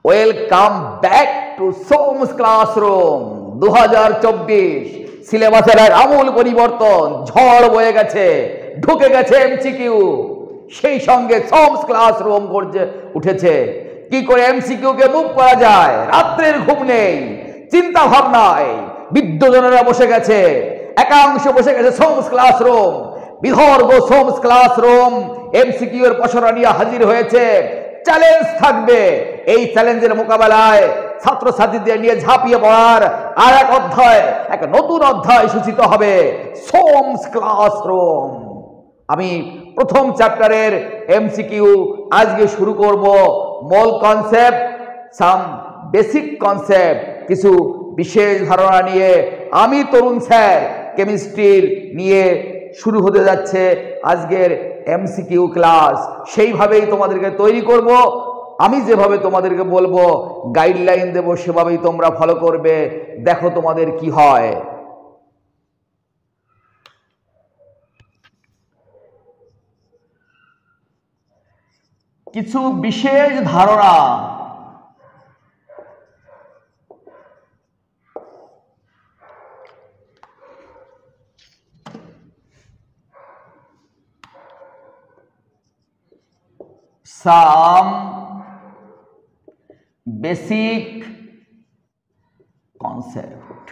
Welcome back to সোমস classroom 2024। সিলেবাসের এক আমূল পরিবর্তন, ঝড় বয়ে গেছে, ঢুকে গেছে এমসিকিউ। সেই সঙ্গে সোমস ক্লাসরুম গর্জে উঠেছে। কি করে এমসিকিউ কে মুভ করা যায়, রাত্রের ঘুম নেই, চিন্তা ভাবনায় বিদ্যজনেরা বসে গেছে, একাংশ বসে গেছে সোমস ক্লাসরুম। বিদর্ভ সোমস ক্লাসরুম এমসিকিউ এর পসরা নিয়ে হাজির হয়েছে। চ্যালেঞ্জ থাকবে, এই চ্যালেঞ্জের মোকাবেলায় ছাত্রছাত্রীদের নিয়ে ঝাঁপিয়ে পড়ার আর এক অধ্যায়, এক নতুন অধ্যায় সূচিত হবে, সোমস ক্লাসরুম। আমি প্রথম চ্যাপ্টারের এমসিকিউ আজকে শুরু করব। মূল কনসেপ্ট, সাম বেসিক কনসেপ্ট, কিছু বিশেষ ধারণা নিয়ে আমি তরুণ স্যার কেমিস্ট্রির নিয়ে শুরু হতে যাচ্ছে আজকের এমসিকিউ ক্লাস। সেইভাবেই তোমাদেরকে তৈরি করব। আমি যেভাবে তোমাদেরকে বলবো, গাইডলাইন দেব, সেভাবেই তোমরা ফলো করবে। দেখো তোমাদের কি হয়। কিছু বিশেষ ধারণা, some basic concept।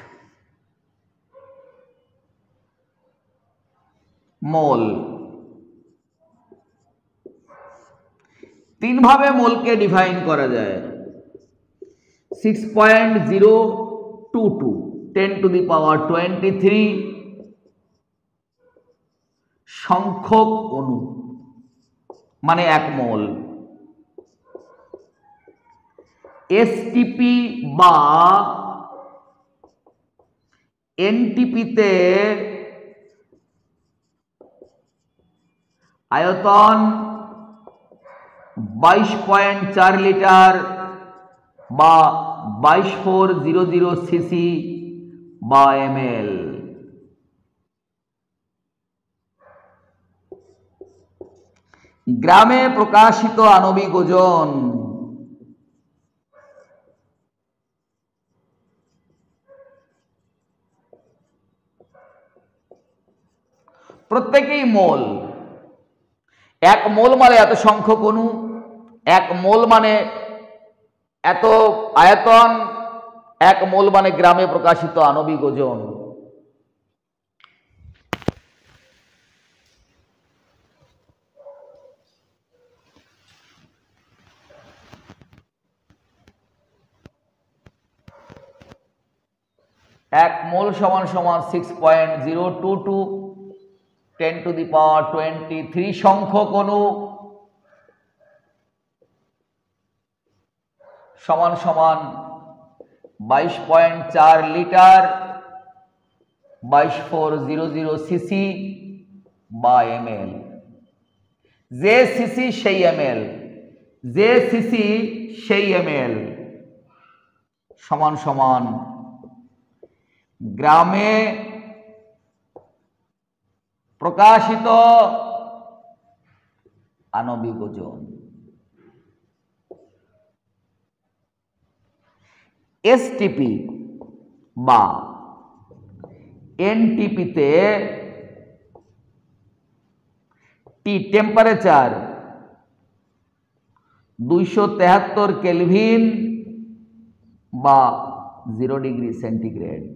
মোল, তিন ভাবে মোলকে ডিফাইন করা যায়। 6.022 10⁻23 সংখ্যক অণু মানে এক মোল। এসটিপি বা এনটিপিতে আয়তন 22.4 লিটার বা 22400 সিসি বা এমএল। গ্রামে প্রকাশিত আণবিক ওজন প্রত্যেকেই মোল। এক মোল মানে এত সংখ্যক অণু, এক মোল মানে এত আয়তন, এক মোল মানে গ্রামে প্রকাশিত আণবিক ওজন। এক মোল সমান সমান 6.022 10⁻23 সংখ্যক অণু সমান সমান 22.4 লিটার 22400 সিসি বা এমএল। যে সিসি সেই এমএল, যে সিসি সেই এমএল সমান সমান গ্রামে প্রকাশিত আণবিক ওজন। এসটিপি বা এনটিপিতে টি টেম্পারেচার 273 কেলভিন বা 0 ডিগ্রি সেন্টিগ্রেড।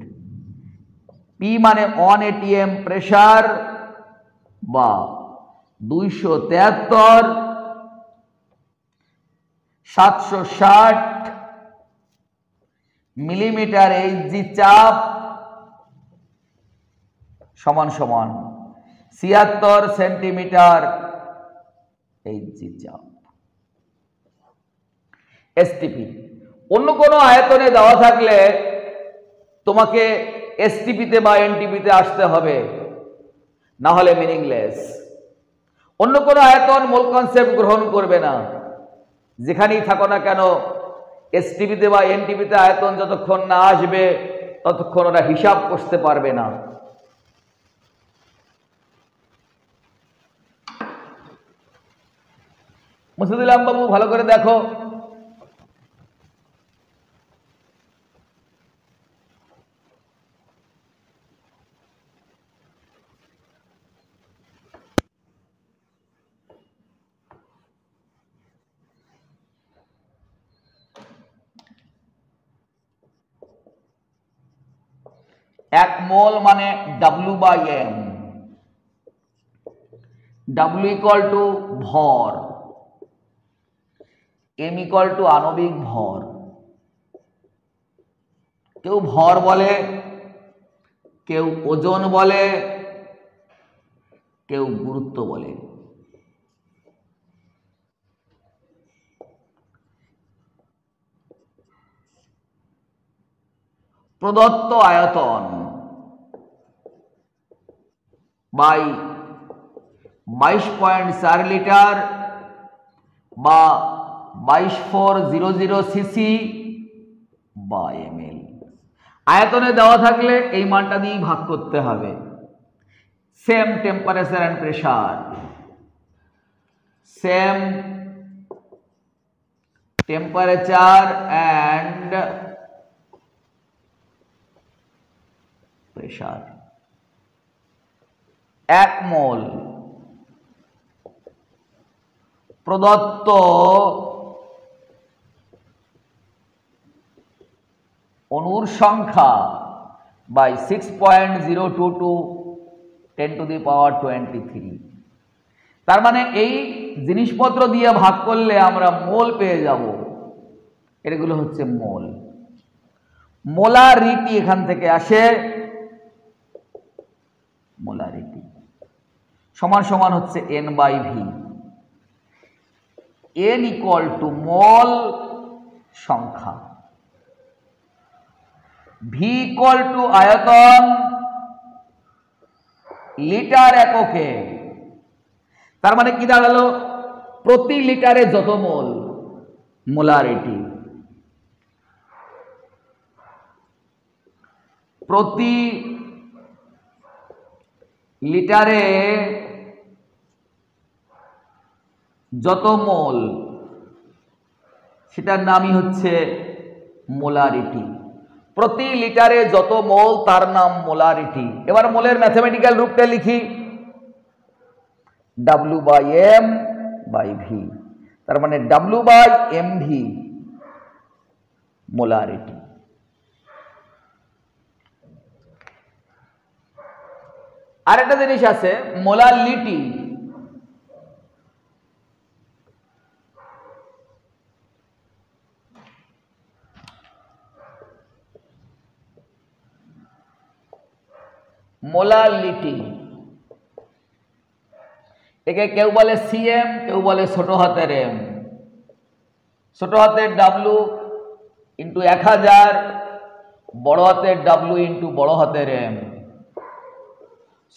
পি মানে 1 atm প্রেসার বা 273 760 মিলিমিটার এইচজি চাপ সমান সমান 76 সেন্টিমিটার এইচজি চাপ। এসটিপি অন্য কোনো আয়তনে দেওয়া থাকলে তোমাকে এসটিপিতে বা এনটিপিতে আসতে হবে, না হলে মিনিংলেস। অন্য কোনো আয়তন মোল কনসেপ্ট গ্রহণ করবে না। যেখানেই থাকো না কেন, এসটিপিতে বা এনটিপিতে আয়তন যতক্ষণ না আসবে ততক্ষণ ওরা হিসাব করতে পারবে না। মুসিদুল ইসলাম বাবু ভালো করে দেখো, 1 মোল মানে W/m, W ইকুয়াল টু ভর, m ইকুয়াল টু আণবিক ভর। কেউ ভর বলে, কেউ ওজন বলে, কেউ গুরুত্ব বলে। প্রদত্ত আয়তন বাই 22.4 লিটার বা 22400 সিসি বা ml। আয়তনে দেওয়া থাকলে এই মানটা দিয়ে ভাগ করতে হবে। Same temperature and pressure, same temperature and pressure. 1 মোল প্রদত্ত অণুর সংখ্যা বাই 6.022 10⁻23। তার মানে এই জিনিসপত্র দিয়ে ভাগ করলে আমরা মোল পেয়ে যাব। এগুলো হচ্ছে মোল। মোলারিটি এখান থেকে আসে, মোলারিটি সমান সমান হচ্ছে n/v। n equal two mole সংখ্যা, v ইকুয়াল টু আয়তন লিটার এককে। তার মানে কি দাঁড়ালো? প্রতি লিটারে যত মোল, মোলারিটি। প্রতি লিটারে যত মোল, সেটার নামই হচ্ছে মোলারিটি। প্রতি লিটারে যত মোল তার নাম মোলারিটি। এবার মোলের ম্যাথমেটিক্যাল রূপটা লিখি, W/m/v। তার মানে W/mv মোলারিটি। আরেকটা জিনিস আছে মোলালিটি। মোলালিটি একে কেউ বলে সিএম, কেউ বলে ছোট হাতের এম। ছোট হাতের W ইন্টু 1000, বড় হাতের W ইন্টু বড় হাতের এম।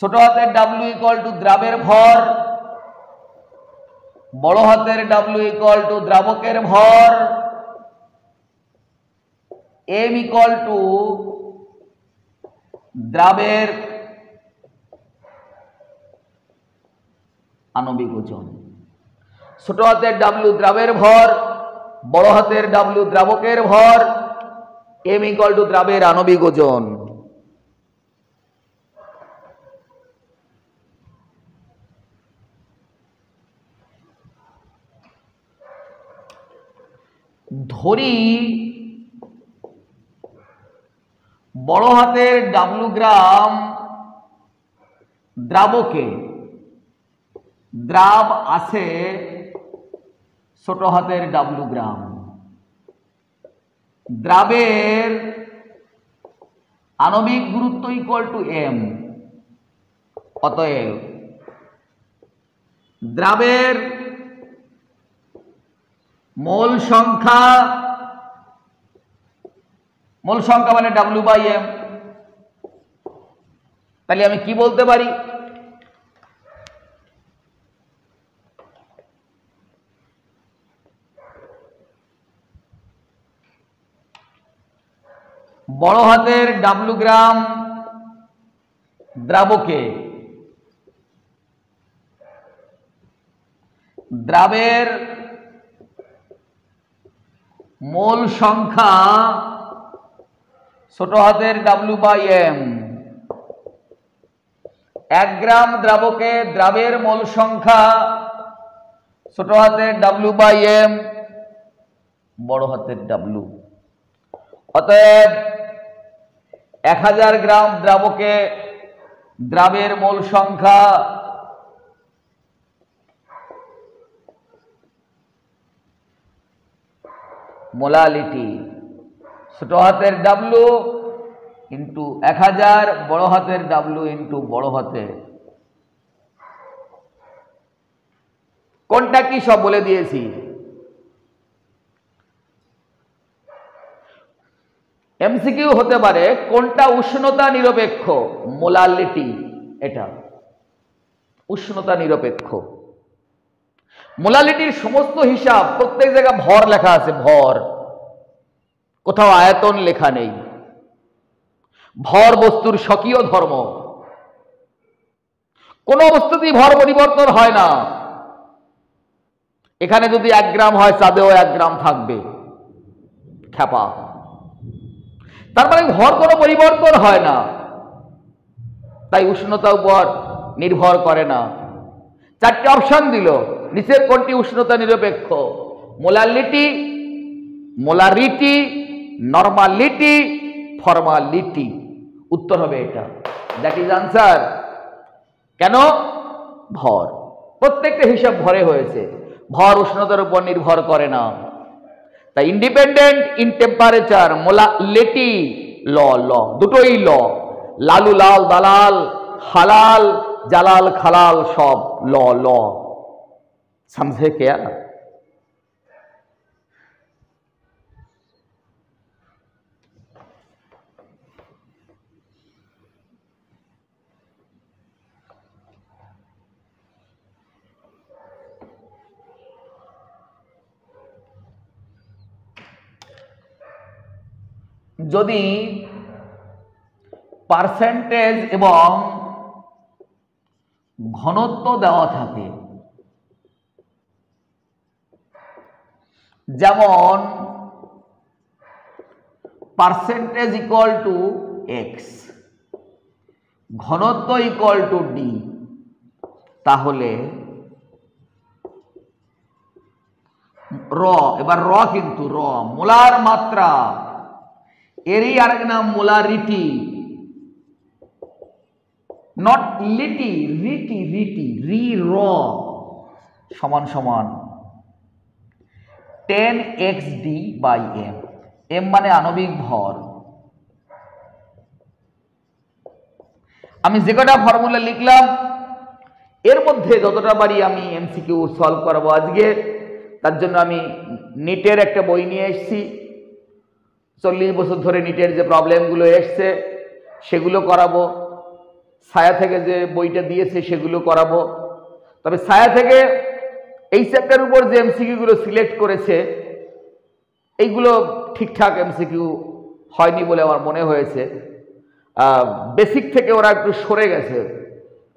ছোট হাতের W ইকুয়াল টু দ্রাবের ভর, বড় হাতের W ইকুয়াল টু দ্রাবকের ভর, M ইকুয়াল টু দ্রাবের আণবিক ওজন। ছোট হাতের W দ্রাবের ভর, বড় হাতের W দ্রাবকের ভর, M ইকুয়াল টু দ্রাবের আণবিক ওজন। ধরি বড় হাতের W গ্রাম দ্রাবকে দ্রাব আছে ছোট হাতের W গ্রাম। দ্রাবের আণবিক গুরুত্ব ইকুয়াল টু m। অতএব দ্রাবের মোল সংখ্যা মানে W/m। তাহলে আমি কি বলতে পারি? বড় হাতের W গ্রাম দ্রাবকে দ্রাবের মোল সংখ্যা ছোট হাতের W/m। 1 গ্রাম দ্রাবকে দ্রাবের মোল সংখ্যা ছোট হাতের W/m, বড় হাতের W। অতএব 1000 গ্রাম দ্রাবকে দ্রাবের মোল সংখ্যা মোলালিটি, ছোট হাতের ডাব্লু ইন্টু 1000, বড় হাতের ডাব্লু ইন্টু বড় হাতের। কোনটা কি সব বলে দিয়েছি। এমসিকিউ হতে পারে কোনটা উষ্ণতা নিরপেক্ষ, মোলালিটি, এটা উষ্ণতা নিরপেক্ষ। মোলালিটির সমস্ত হিসাব প্রত্যেক জায়গায় ভর লেখা আছে, ভর, কোথাও আয়তন লেখা নেই। ভর বস্তুর স্বকীয় ধর্ম, কোন বস্তুতেই ভর পরিবর্তন হয় না। এখানে যদি 1 গ্রাম হয় চাঁদেও 1 গ্রাম থাকবে, খ্যাপা। তার মানে ভর কোনো পরিবর্তন হয় না, তাই উষ্ণতার উপর নির্ভর করে না। 4টে অপশন দিল, নিচের কোনটি উষ্ণতা নিরপেক্ষ? Molality, molarity, normality, formality. উত্তর হবে এটা, দ্যাট ইজ আনসার। কেন? ভর, প্রত্যেকটা হিসাব ভরে হয়েছে, ভর উষ্ণতার উপর নির্ভর করে না। তাই ইন্ডিপেন্ডেন্ট ইন টেম্পারেচার, মোলালিটি, ল, ল দুটোই ল। লালু লাল দালাল, হালাল জালাল খালাল, সব ল, ল। समझे क्या? যদি পার্সেন্টেজ এবং ঘনত্ব দেওয়া থাকে, যেমন পার্সেন্টেজ ইকুয়াল টু এক্স, ঘনত্ব ইকুয়াল টু ডি, তাহলে র, এবার র কিন্তু র মোলার মাত্রা, এরই আরেক নাম মোলারিটি, নট লিটি, রিটি, রিটি, রি র সমান সমান 10xd বাই এম। এম মানে আণবিক ভর। আমি যে কটা ফর্মুলা লিখলাম এর মধ্যে যতটা পারি আমি এমসিকিউ সলভ করাবো আজকে। তার জন্য আমি নিটের একটা বই নিয়ে এসেছি, 40 বছর ধরে নিটের যে প্রবলেমগুলো এসছে সেগুলো করাবো। ছায়া থেকে যে বইটা দিয়েছে সেগুলো করাবো। তবে ছায়া থেকে এই চ্যাপ্টার উপর যে এমসিকিউগুলো সিলেক্ট করেছে এইগুলো ঠিকঠাক এমসিকিউ হয়নি বলে আমার মনে হয়েছে। বেসিক থেকে ওরা একটু সরে গেছে,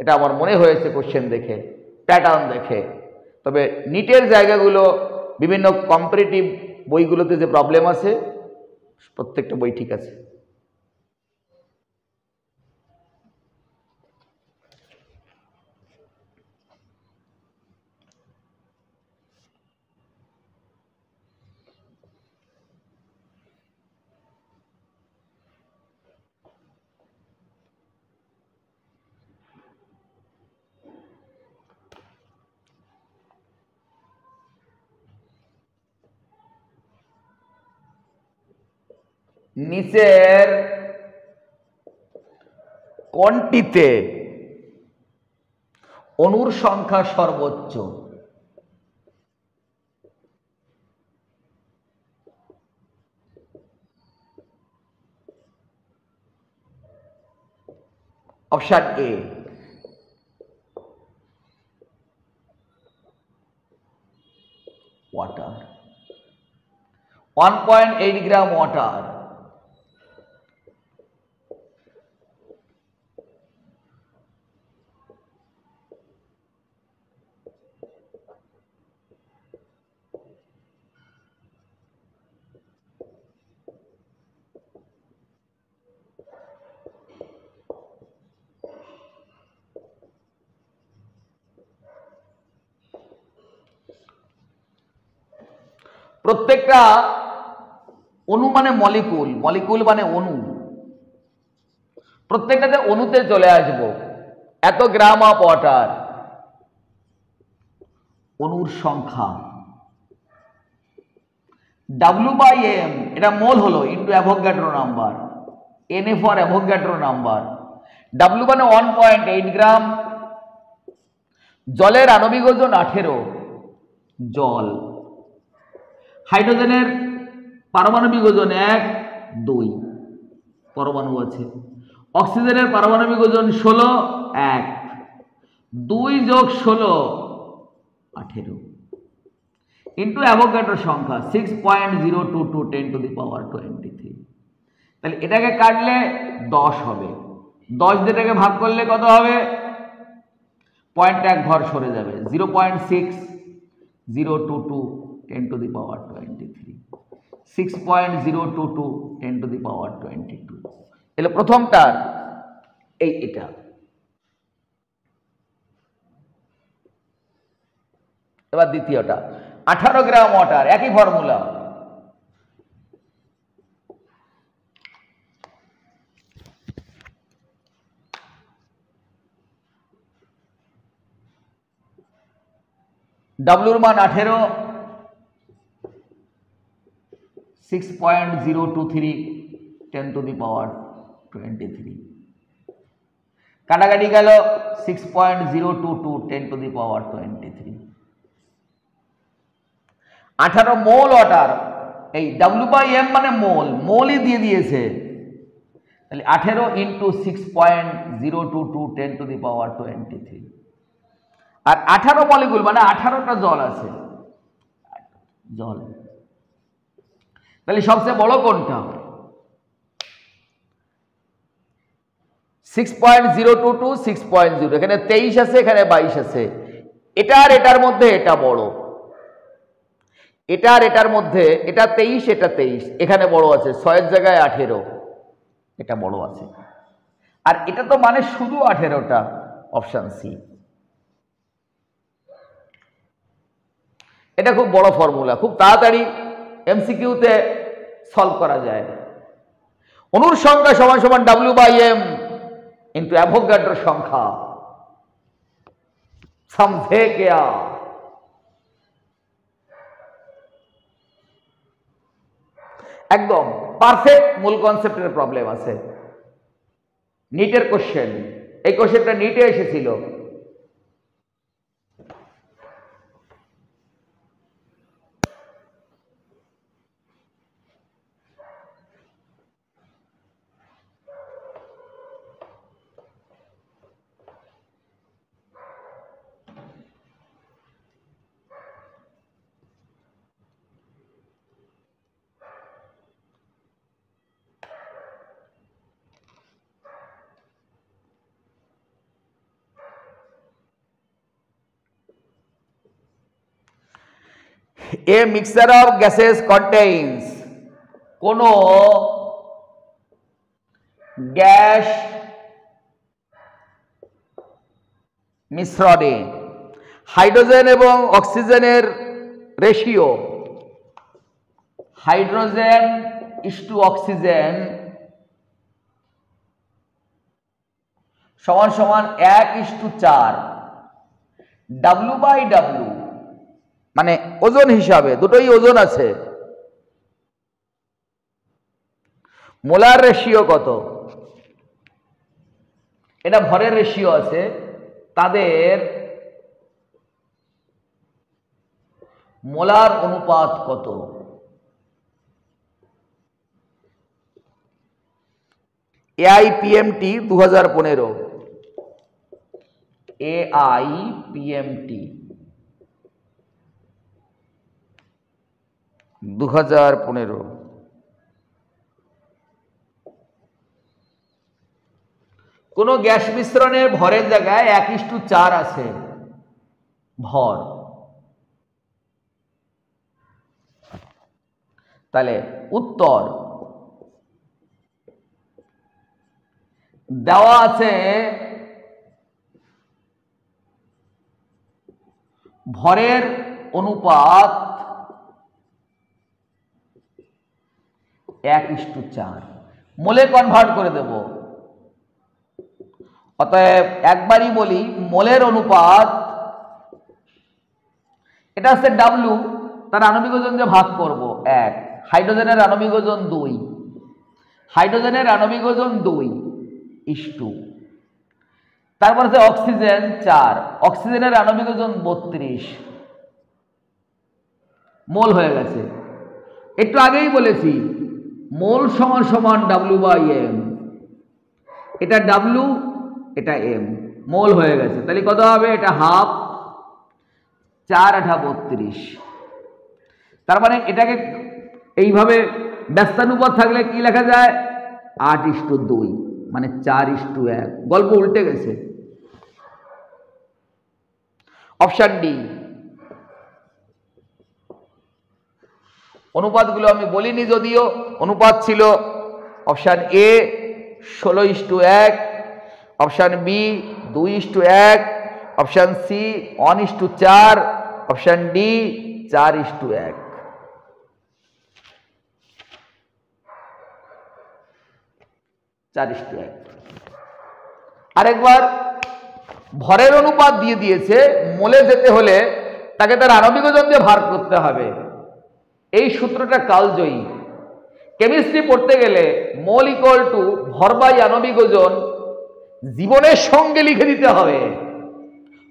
এটা আমার মনে হয়েছে কোশ্চেন দেখে, প্যাটার্ন দেখে। তবে নিটের জায়গাগুলো বিভিন্ন কম্পারেটিভ বইগুলোতে যে প্রবলেম আছে প্রত্যেকটা বই ঠিক আছে। নিচের কোনটিতে অণুর সংখ্যা সর্বোচ্চ? Option a water, 1.8 gram water. প্রত্যেকটা অণু মানে মলিকুল, মলিকুল মানে অণু। প্রত্যেকটাতে অণুতে চলে আসবো। এত গ্রাম অফ ওয়াটার, অণুর সংখ্যা W/m, এটা মোল হলো, into Avogadro number, Na for Avogadro number. W মানে 1.8 গ্রাম। জলের আণবিক ওজন 18, জল। হাইড্রোজেনের পারমাণবিক ওজন 1, 2, পরমাণু আছে। অক্সিজেনের পারমাণবিক ওজন 16, 1, 2 যোগ 16, 18, ইন্টু অ্যাভোগাড্রো সংখ্যা 6.022 10⁻23। তাহলে এটাকে কাটলে 10 হবে, 10 দিয়ে এটাকে ভাগ করলে কত হবে? পয়েন্ট এক ঘর সরে যাবে, 0.6022 10⁻23, 6.022 10⁻22। এলে প্রথমটার এটা। এবার দ্বিতীয়টা 18 গ্রাম ওয়াটার, একই ফর্মুলা। ডাব্লুর মান 18, 6.023 10⁻23। কাটাকাটি গেল, 6.022 10⁻23। 18 মোল ওয়াটার, এই W/m মানে মোল, মোলই দিয়ে দিয়েছে। তাহলে 18 ইন্টু 6.022 10⁻23। আর 18 মলিকুল মানে 18টা জল আছে, জল। তাহলে সবচেয়ে বড় কোনটা? 6.022, 6.0, এখানে 23 আছে, এখানে 22 আছে। এটা আর এটার মধ্যে এটা বড়, এটা আর এটার মধ্যে এটা 23, এটা 23, এখানে বড় আছে, 6 জায়গায় 18, এটা বড় আছে। আর এটা তো মানে শুধু 18টা, অপশন সি। এটা খুব বড় ফর্মুলা, খুব তাড়াতাড়ি এমসিকিউতে সলভ করা যায়। অণুর সংখ্যা সমান সমান W/m ইন্টু অ্যাভোগাড্রো সংখ্যা। সমঝে क्या? একদম পারফেক্ট মূল কনসেপ্টের প্রবলেম আছে। নিটের কোশ্চেন, এই কোশ্চেনটা নিটে এসেছিল। A mixture of gases contains, কোনো গ্যাস মিশ্রণে হাইড্রোজেন এবং অক্সিজেনের রেশিও, হাইড্রোজেন ইসটু অক্সিজেন সমান সমান 1:4। W/W মানে ওজন হিসাবে, দুটোই ওজন আছে। মোলার রেশিও কত? এটা ভরের রেশিও আছে। তাদের মোলার অনুপাত কত? AIPMT 2015, AIPMT 2015। কোন গ্যাস মিশ্রণের ভরের জায়গায় 1:4 আছে ভর। তাহলে উত্তর দেওয়া আছে, ভরের অনুপাত 1:4। মোলে কনভার্ট করে দেব, অতএব একবারই বলি, মোলের অনুপাত এটা হচ্ছে ডাব্লু, তার আণবিক ওজন যে ভাগ করব 1, হাইড্রোজেনের আণবিক ওজন 2, হাইড্রোজেনের আণবিক ওজন 2:2, তারপর আছে অক্সিজেন 4, অক্সিজেনের আণবিক ওজন 32 মোল হয়ে গেছে। একটু আগেই বলেছি মোল সমান সমান W/M, এটা W এটা M, মোল হয়ে গেছে। তাহলে কত হবে? এটা হাফ, 4 8 32। তার মানে এটাকে এইভাবে ব্যস্তানুপাত থাকলে কি লেখা যায়? 8:2, মানে 4:1। গল্প উল্টে গেছে। Option D. অনুপাতগুলো আমি বলিনি, যদিও অনুপাত ছিল option A 16:1, option B 2:1, option C 1:4, option D 4:1। আরেকবার ভরের অনুপাত দিয়ে দিয়েছে, মোলে যেতে হলে তাকে তার আণবিক ওজন দিয়ে ভাগ করতে হবে। এই সূত্রটা কালজয়ী। কেমিস্ট্রি পড়তে গেলে মোল ইকুয়াল টু ভর বাই আণবিক ওজন জীবনের সঙ্গে লিখে দিতে হবে।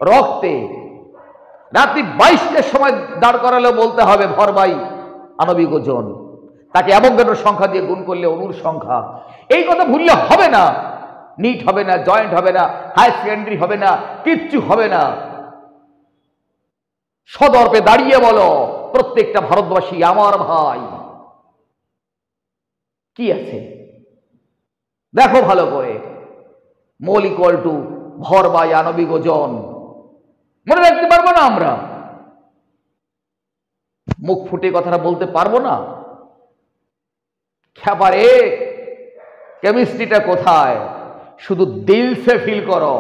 রক্তে রাত্রি 22টার সময় দাঁড় করালে বলতে হবে ভর বাই আণবিক ওজন, তাকে অ্যাভোগাড্রোর সংখ্যা দিয়ে গুণ করলে অণুর সংখ্যা। এই কথা ভুললে হবে না। নিট হবে না, জয়েন্ট হবে না, হাই সেকেন্ডারি হবে না, কিচ্ছু হবে না। সদর্পে দাঁড়িয়ে বলো, প্রত্যেকটা ভারতবাসী আমার ভাই। কি আছে দেখো ভালো করে। মোল ইকুয়াল টু ভর বাই আণবিক ওজন। মনে রাখতে পারবো না আমরা? মুখ ফুটে কথাটা বলতে পারবো না? খ্যাপারে কেমিস্ট্রিটা কোথায়? শুধু দিল সে ফিল করো।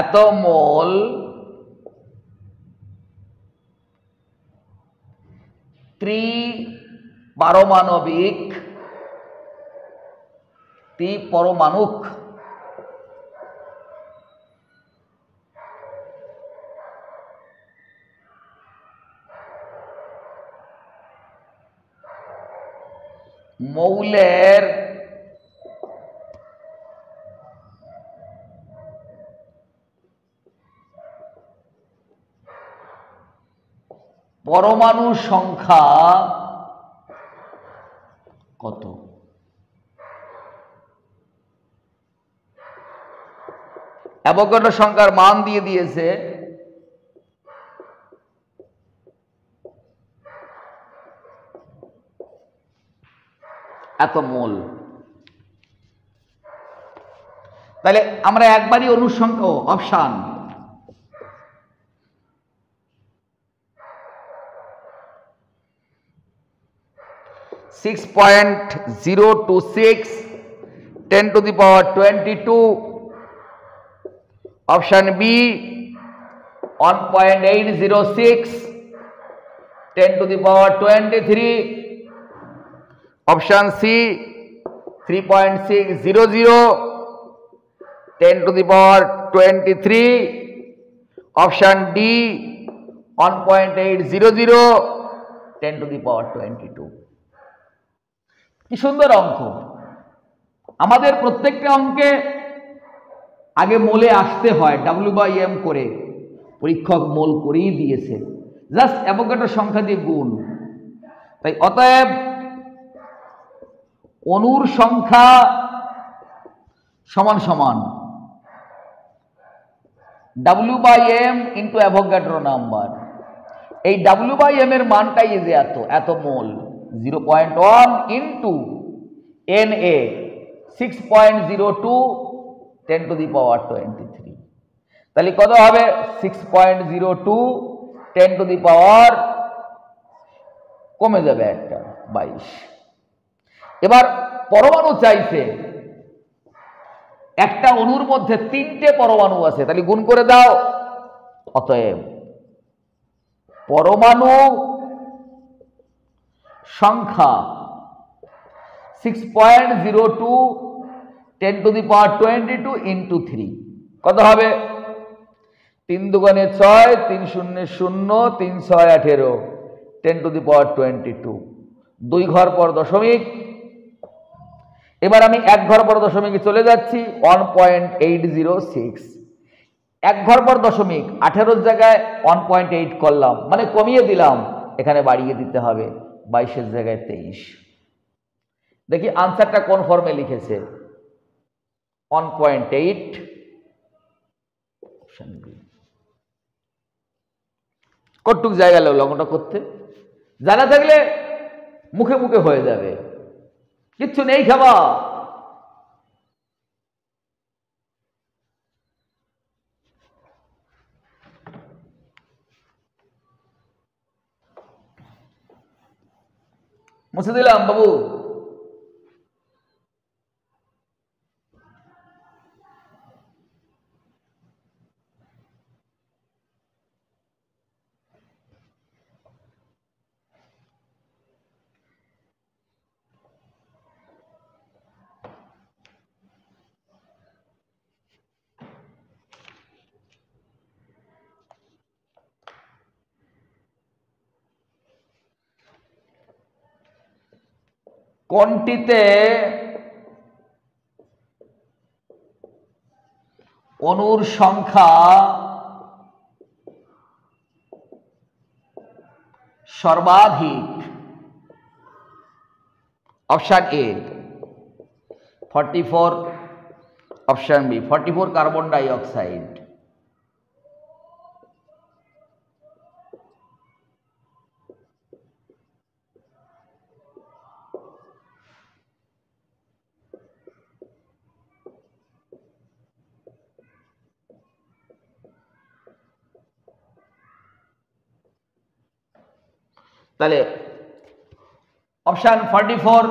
এত মোল ত্রিপারমাণবিক ত্রিপরমাণুক মৌলের পরমাণু সংখ্যা কত? অ্যাভোগাড্রো সংখ্যার মান দিয়ে দিয়েছে এত মোল। তাহলে আমরা একবারই অনুসংখ্যা option six 6.026 10⁻22, option B 1.806 10⁻23, option C 3.600 10⁻23, option D 1.800 10⁻22। কি সুন্দর অঙ্ক! আমাদের প্রত্যেকটা অঙ্কে আগে মোলে আসতে হয়, W/M করে। পরীক্ষক মোল করেই দিয়েছে, জাস্ট অ্যাভোগাড্রো সংখ্যা দিয়ে গুণ। তাই অতএব অণুর সংখ্যা সমান সমান W/m ইন্টু অ্যাভোগাড্রো নাম্বার। এই W/m এর মানটাই যে এত মোল, 0.1 ইন্টু Na 6.02 10⁻23। তাহলে কত হবে? 6.02 10⁻, কমে যাবে একটা 22। এবার পরমাণু চাইছে, একটা অণুর মধ্যে 3টে পরমাণু আছে, তাহলে গুণ করে দাও। অতএব পরমাণু সংখ্যা 6.02 10⁻22 ইন্টু 3 কত হবে? 3 দুগুণে 6, 3 শূন্যে 0, 3 6 18 10⁻22। 2 ঘর পর দশমিক। এবার আমি 1 ঘর পর দশমিকে চলে যাচ্ছি, 1.806। 1 ঘর পর দশমিক 18 জায়গায় 1.8 করলাম, মানে কমিয়ে দিলাম, এখানে বাড়িয়ে দিতে হবে, 22 জায়গায় 23। দেখি আনসারটা কোন ফর্মে লিখেছে। 1.8 কতটুক জায়গা লাগলো অঙ্কটা করতে? জানা থাকলে মুখে মুখে হয়ে যাবে, কিচ্ছু নেই খাবা। মুছে দিলাম বাবু। কোনটিতে অণুর সংখ্যা সর্বাধিক? Option A 44, option B 44 carbon dioxide. তাহলে অপশন 44,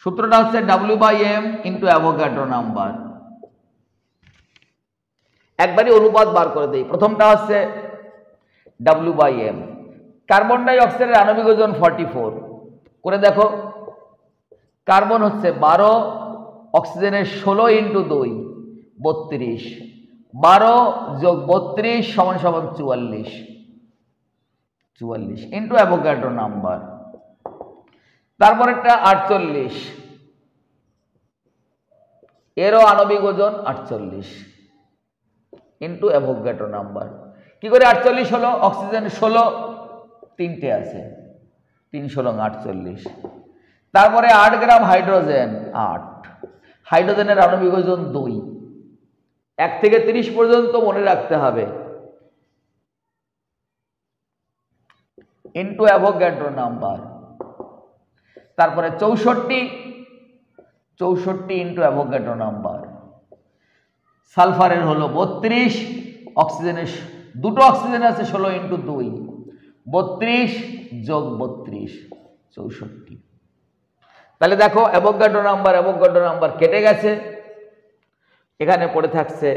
সূত্রটা হচ্ছে W/m ইন্টু অ্যাভোগাড্রো নাম্বার। একবারই অনুপাত বার করে দেই। প্রথমটা হচ্ছে W/m, কার্বন ডাই অক্সাইডের আণবিক ওজন 44, করে দেখো। কার্বন হচ্ছে 12, অক্সিজেনের 16 ইন্টু 2 32, 12 যোগ 32 সমান সমান 44 ইন্টু অ্যাভোগাড্রো নাম্বার। তারপরেরটা 48, এরও আণবিক ওজন 48 ইন্টু অ্যাভোগাড্রো নাম্বার। কি করে 48 হলো? অক্সিজেন 16, 3টে আছে, 3 16 48। তারপরে 8 গ্রাম হাইড্রোজেন, 8, হাইড্রোজেনের আণবিক ওজন 2, 1 থেকে 30 পর্যন্ত মনে রাখতে হবে, ইন্টু অ্যাভোগাড্রো নাম্বার। তারপরে 64 ইন্টু অ্যাভোগাড্রো নাম্বার। সালফারের হলো 32, অক্সিজেনের দুটো অক্সিজেন আছে 16 ইন্টু 2 32 যোগ 32 64। তাহলে দেখো অ্যাভোগাড্রো নাম্বার কেটে গেছে, এখানে পড়ে থাকছে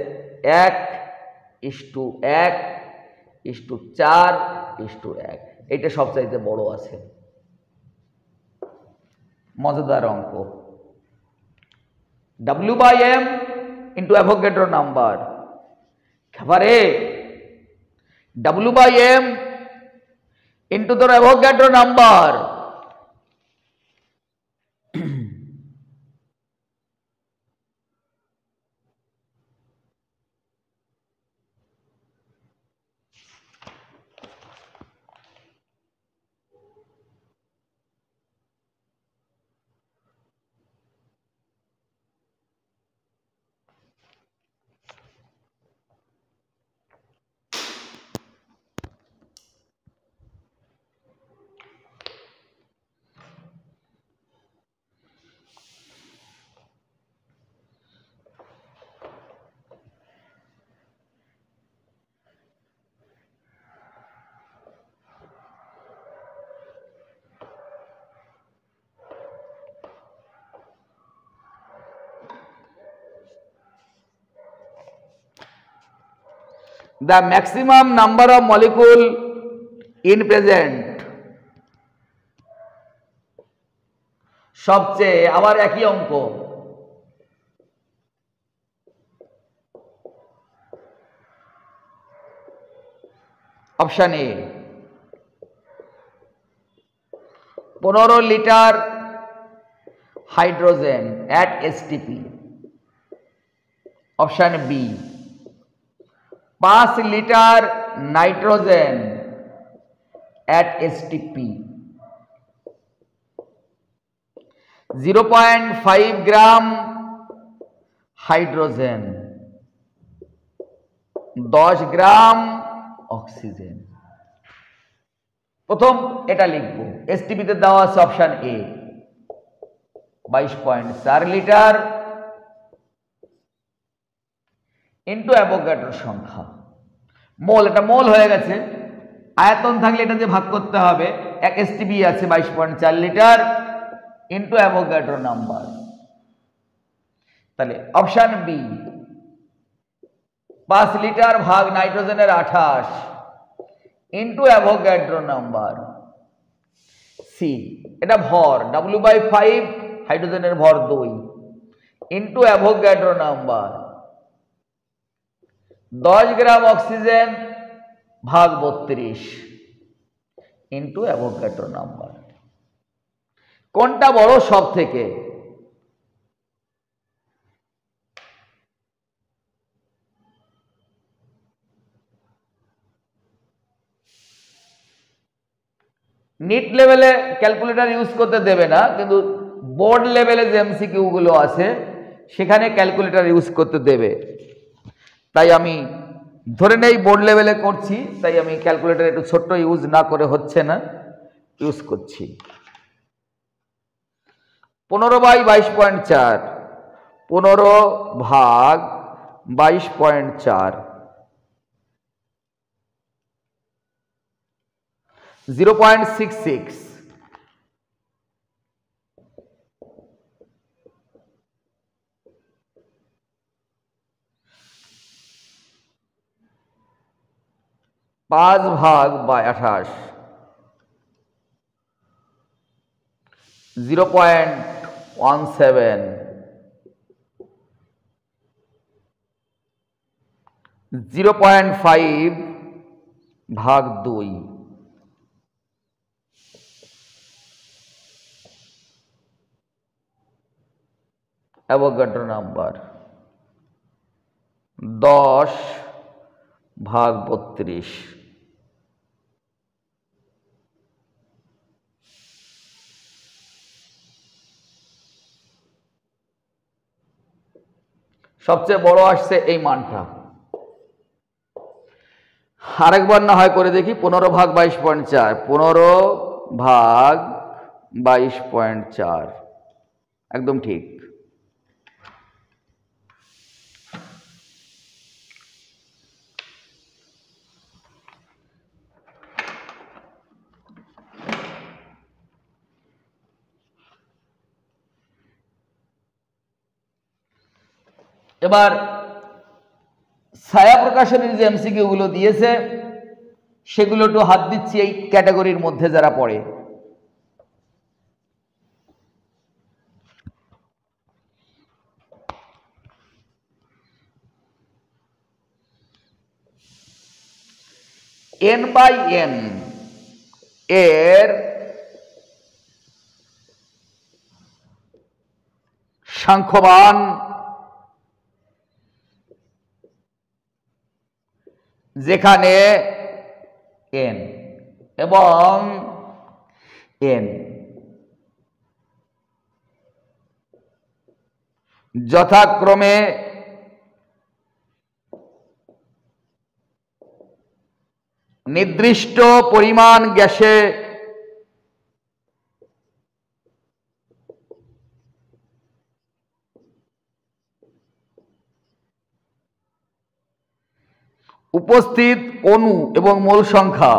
1:1:4:1। এটা সবচাইতে বড় আছে। মজাদার অঙ্ক। W/m into Avogadro number. খাবারে W/m ইন্টু তোর Avogadro number. The maximum number of molecule in present, সবচেয়ে, আবার একই অঙ্ক, option A 15 litre hydrogen at STP, option B 5 litre nitrogen at STP, 0.5 gram hydrogen, 10 gram oxygen. প্রথম এটা লিখব, এসটিপিতে দেওয়া আছে অপশন এ 22.4 লিটার ইন্টু অ্যাভোগাড্রোর সংখ্যা, মোল, এটা মোল হয়ে গেছে, আয়তন থাকলে এটা দিয়ে ভাগ করতে হবে, এক এসটিপি আছে 22.4 লিটার ইন্টু অ্যাভোগাড্রো নাম্বার, তাহলে অপশন বি 5 লিটার ভাগ নাইট্রোজেনের 28 ইন্টু অ্যাভোগাড্রো নাম্বার, সি এটা ভর W/5, হাইড্রোজেনের ভর 2 into Avogadro number, 10 gram oxygen ভাগ 32 ইন্টু অ্যাভোগাড্রো নাম্বার। কোনটা বড় সব থেকে? নিট লেভেলে ক্যালকুলেটর ইউজ করতে দেবে না, কিন্তু বোর্ড লেভেলে যে এমসিকিউ গুলো আছে সেখানে ক্যালকুলেটর ইউজ করতে দেবে। তাই আমি ধরে নেই বোর্ড লেভেলে করছি, তাই আমি ক্যালকুলেটর একটু ছোট্ট ইউজ না করে হচ্ছে না, ইউজ করছি। 15/22.4, 15 ভাগ 22.4, 0.66, 5 ভাগ 28, 0.17, 0.5 ভাগ 2, অ্যাভোগাড্রো নাম্বার 10 ভাগ 32, সবচেয়ে বড় আসছে এই মানটা। আরেকবার না হয় করে দেখি, 15 ভাগ 22.4, 15 ভাগ 22.4, একদম ঠিক। এবার ছায়া প্রকাশনের যে এমসিকিউ গুলো দিয়েছে সেগুলো একটু হাত দিচ্ছি এই ক্যাটাগরির মধ্যে যারা পড়ে। N/N এর সাংখ্যমান যেখানে n এবং n যথাক্রমে নির্দিষ্ট পরিমাণ গ্যাসে উপস্থিত অণু এবং মোল সংখ্যা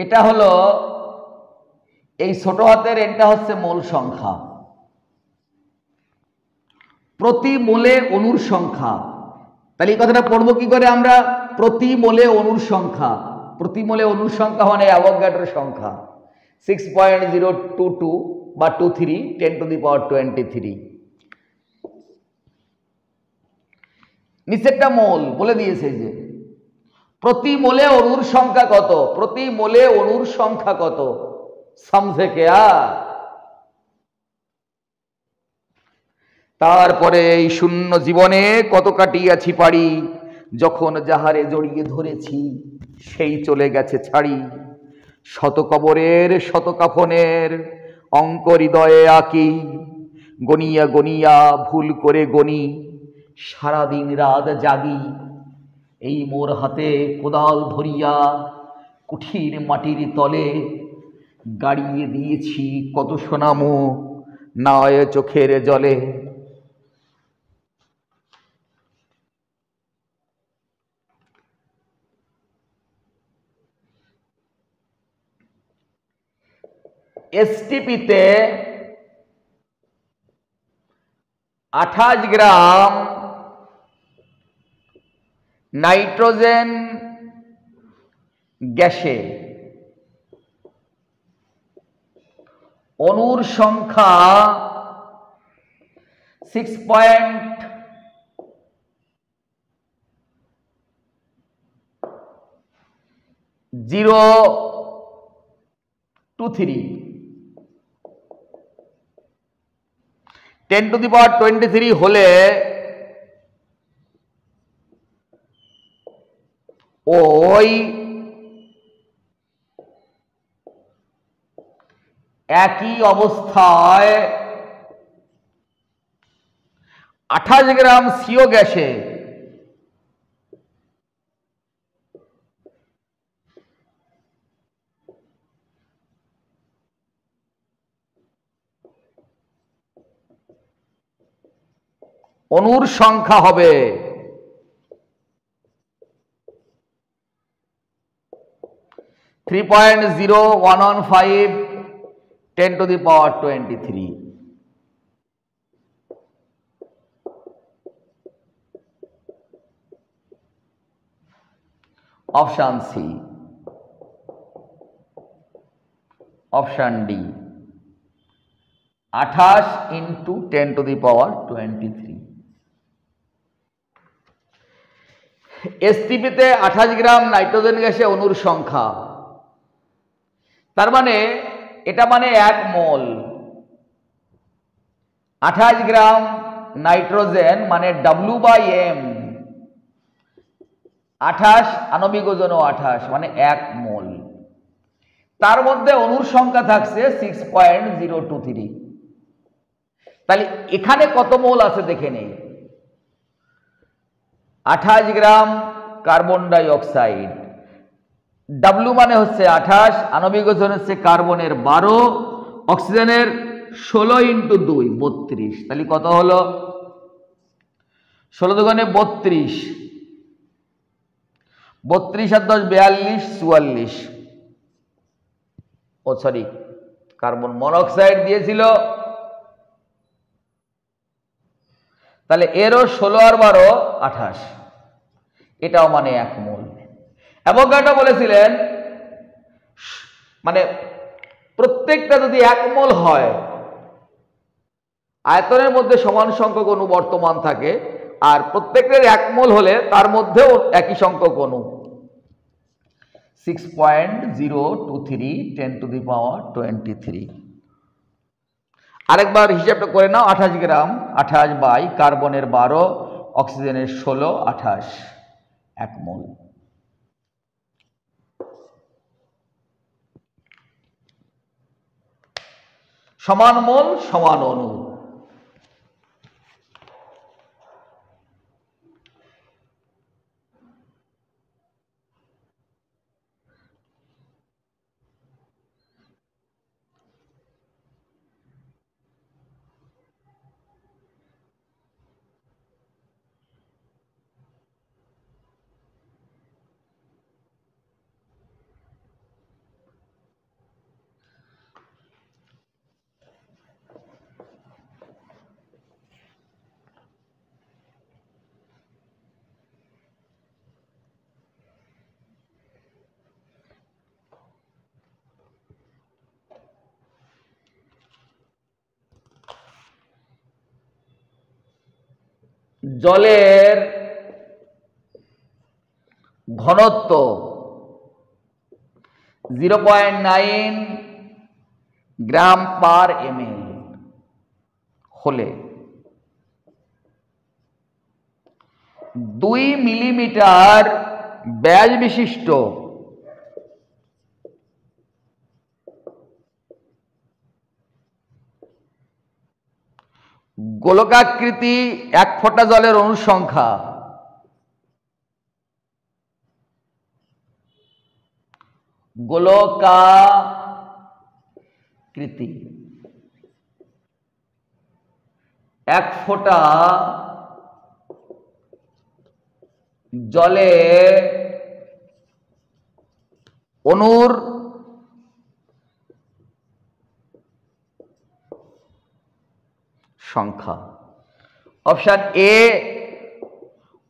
এটা হলো এই ছোট হাতের এটা হচ্ছে মোল সংখ্যা, প্রতি মোলে অণুর সংখ্যা। তাহলে এই কথাটা পড়বো কি করে আমরা? প্রতি মোলে অণুর সংখ্যা, প্রতি মোলে অণুর সংখ্যা মানে অ্যাভোগাড্রোর সংখ্যা 6.022 বা 23 10⁻23। নিচেরটা মোল বলে দিয়েছে যে প্রতি মোলে অণুর সংখ্যা কত, প্রতি মোলে অণুর সংখ্যা কত, সমঝে কেয়া? তারপরে এই শূন্য জীবনে কত কাটিয়াছি পারি, যখন যাহারে জড়িয়ে ধরেছি সেই চলে গেছে ছাড়ি। শত কবরের শত কাফনের অঙ্ক হৃদয়ে আঁকি, গনিয়া গনিয়া ভুল করে গনি, সারাদিন রাত জাগি। এই মোর হাতে কোদাল ধরিয়া কুঠির মাটির তলে গাড়িয়ে দিয়েছি কত সোনামো নয় চোখের জলে। এসটিপিতে 28 গ্রাম নাইট্রোজেন গ্যাসে অণুর সংখ্যা 6.023 10⁻23 হলে ওই একই অবস্থায় 28 গ্রাম সিও গ্যাসে অণুর সংখ্যা হবে 3.0115 10⁻23। Option C, option D 28 × 10⁻23। এসটিপিতে 28 গ্রাম নাইট্রোজেন গ্যাসে অণুর সংখ্যা, তার মানে এটা মানে 1 মোল। 28 গ্রাম নাইট্রোজেন মানে W/M, 28 আণবিক ওজন 28 মানে 1 মোল। তার মধ্যে অণুর সংখ্যা থাকছে 6.023। তাহলে এখানে কত মোল আছে দেখে নেই। 28 গ্রাম কার্বন ডাই অক্সাইড, ডাব্লু মানে হচ্ছে 28, আণবিক ওজন হচ্ছে কার্বনের 12, অক্সিজেনের 16 × 2 32। তাহলে কত হলো? 16 দুগুণে 32, 32 আর 10 42, 44। ও সরি, কার্বন মনোক্সাইড দিয়েছিল, তাহলে এরও 16 আর 12 28, এটাও মানে 1 মোল। অ্যাভোগাড্রো বলেছিলেন মানে প্রত্যেকটা যদি 1 মোল হয়, আয়তনের মধ্যে সমান সংখ্যক অণু বর্তমান থাকে, আর প্রত্যেকের 1 মোল হলে তার মধ্যেও একই সংখ্যক অণু। 6.023 10⁻23। আরেকবার হিসাবটা করে নাও। 28 গ্রাম, 28 বাই কার্বনের 12, অক্সিজেনের 16, 28, 1 মোল। সমান মোল সমান অণু। জলের ঘনত্ব 0.9 গ্রাম পার ml হলে 2 মিলিমিটার ব্যাস বিশিষ্ট গোলকাকৃতি 1 ফোঁটা জলের অণুর সংখ্যা গোলকাকৃতি 1 ফোঁটা জলে অণুর সংখ্যা। Option A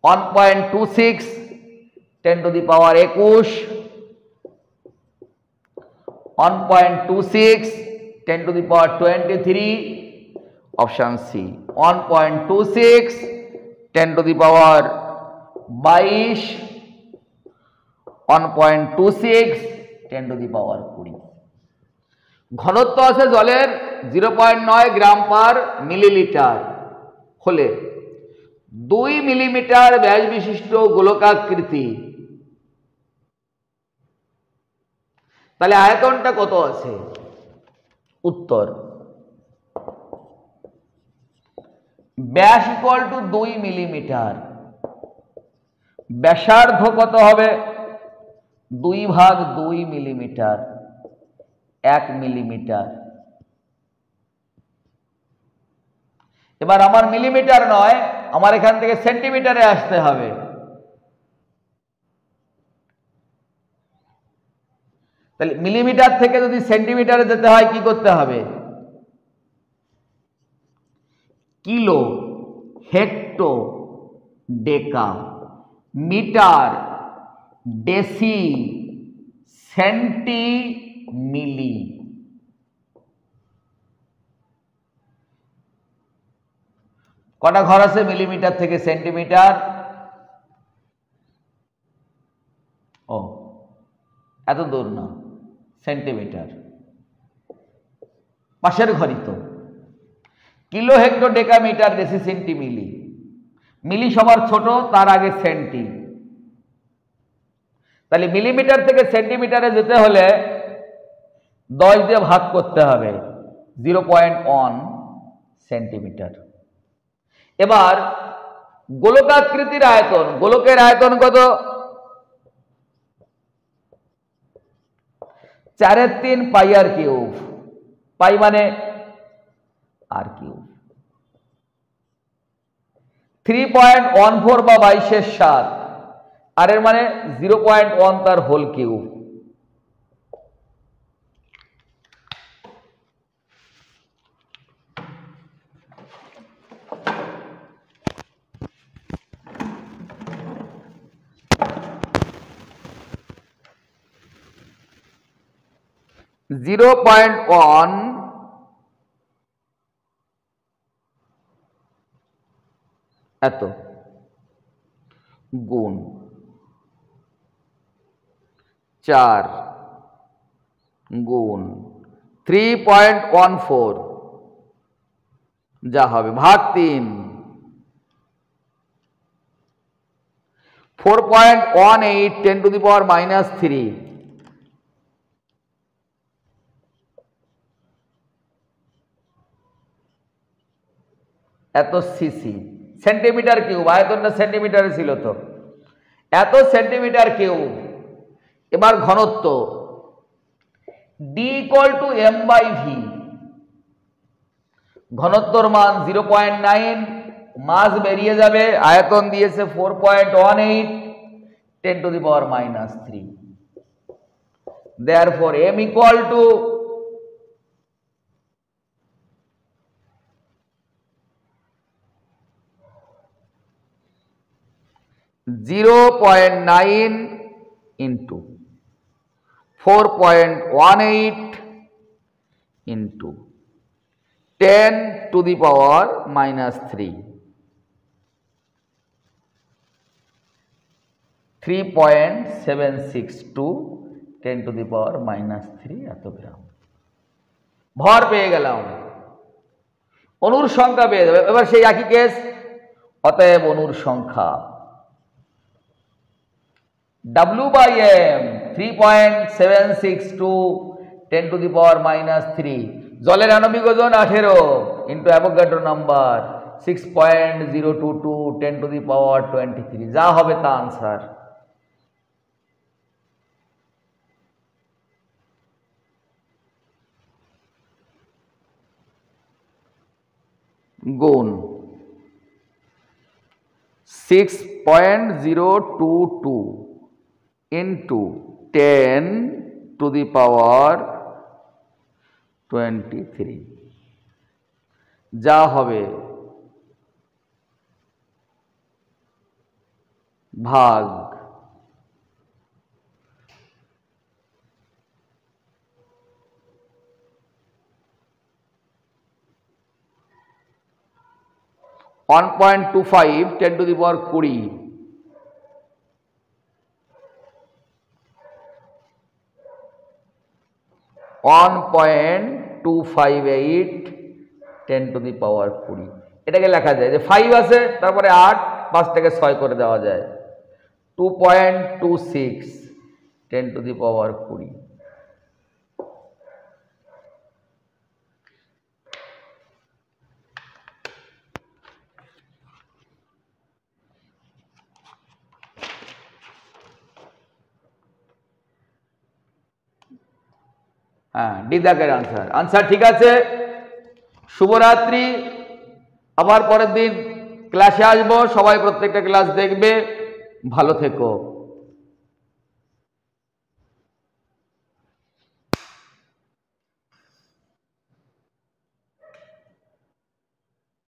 1.26 10⁻21, 1.26 10⁻23, option C 1.26 10⁻22, 1.26 10⁻20। ঘনত্ব আছে জলের 0.9 গ্রাম পার মিলিলিটার হলে 2 মিলিমিটার ব্যাস বিশিষ্ট গোলকাকৃতি, তাহলে আয়তনটা কত আছে? উত্তর ব্যাস ইকুয়াল টু 2 মিলিমিটার, ব্যাসার্ধ কত হবে? 2/2 মিলিমিটার, 1 মিলিমিটার। এবার আমার মিলিমিটার নয়, আমার এখান থেকে সেন্টিমিটারে আসতে হবে। তাহলে মিলিমিটার থেকে যদি সেন্টিমিটারে যেতে হয় কি করতে হবে? কিলো, হেক্টো, ডেকা, মিটার, ডেসি, সেন্টি, মিলি। কটা ঘর আছে মিলিমিটার থেকে সেন্টিমিটার? ও এত দূর না, সেন্টিমিটার পাশের ঘরই তো। কিলো, হেক্টো, ডেকা, মিটার, ডেসি, সেন্টি, মিলি। মিলি সবার ছোট, তার আগে সেন্টি। তাহলে মিলিমিটার থেকে সেন্টিমিটারে যেতে হলে 10 দিয়ে ভাগ করতে হবে, 0.1 সেন্টিমিটার। এবার গোলকাকৃতির আয়তন, গোলকের আয়তন কত? 4/3 পাই আর কিউব। পাই মানে আর কিউব। 3.14 বা 22/7, আর এর মানে 0.1 তার হোল কিউব। এত গুণ 4 গুণ 3.14 যা হবে ভাগ 3, 4.18 10⁻³ এত সিসি। সেন্টিমিটার কিউব, আয়তনটা সেন্টিমিটারে ছিল তো, এত সেন্টিমিটার কিউব। এবার ঘনত্ব ডি ইকুয়াল টু m/v। ঘনত্বর মান 0.9, মাস বেরিয়ে যাবে, আয়তন দিয়েছে 4.18 10⁻³ therefore m equal to 0.9 into 4.18 into 10⁻³ 3.762 10⁻³ এত গ্রাম। ভর পেয়ে গেলাম, অণুর সংখ্যা পেয়ে যাবে। এবার সেই একই কেস, অতএব অণুর সংখ্যা W/m 3.762 10⁻³ জলের আণবিক ওজন 18 ইন্টু অ্যাভোগাড্রো নাম্বার 6.022 10⁻23 যা হবে তা আনসার। গুণ 6.022 ইন্টু 10⁻23 যা হবে ভাগ 1.25 10⁻20 1.258 10⁻20 এটাকে লেখা যায় যে 5 আছে, তারপরে 8, 5টাকে 6 করে দেওয়া যায়, 2.26 10⁻20। হ্যাঁ, ডি দাগের আনসার। আনসার ঠিক আছে। শুভরাত্রি, আবার পরের দিন ক্লাসে আসবো। সবাই প্রত্যেকটা ক্লাস দেখবে। ভালো থেকো।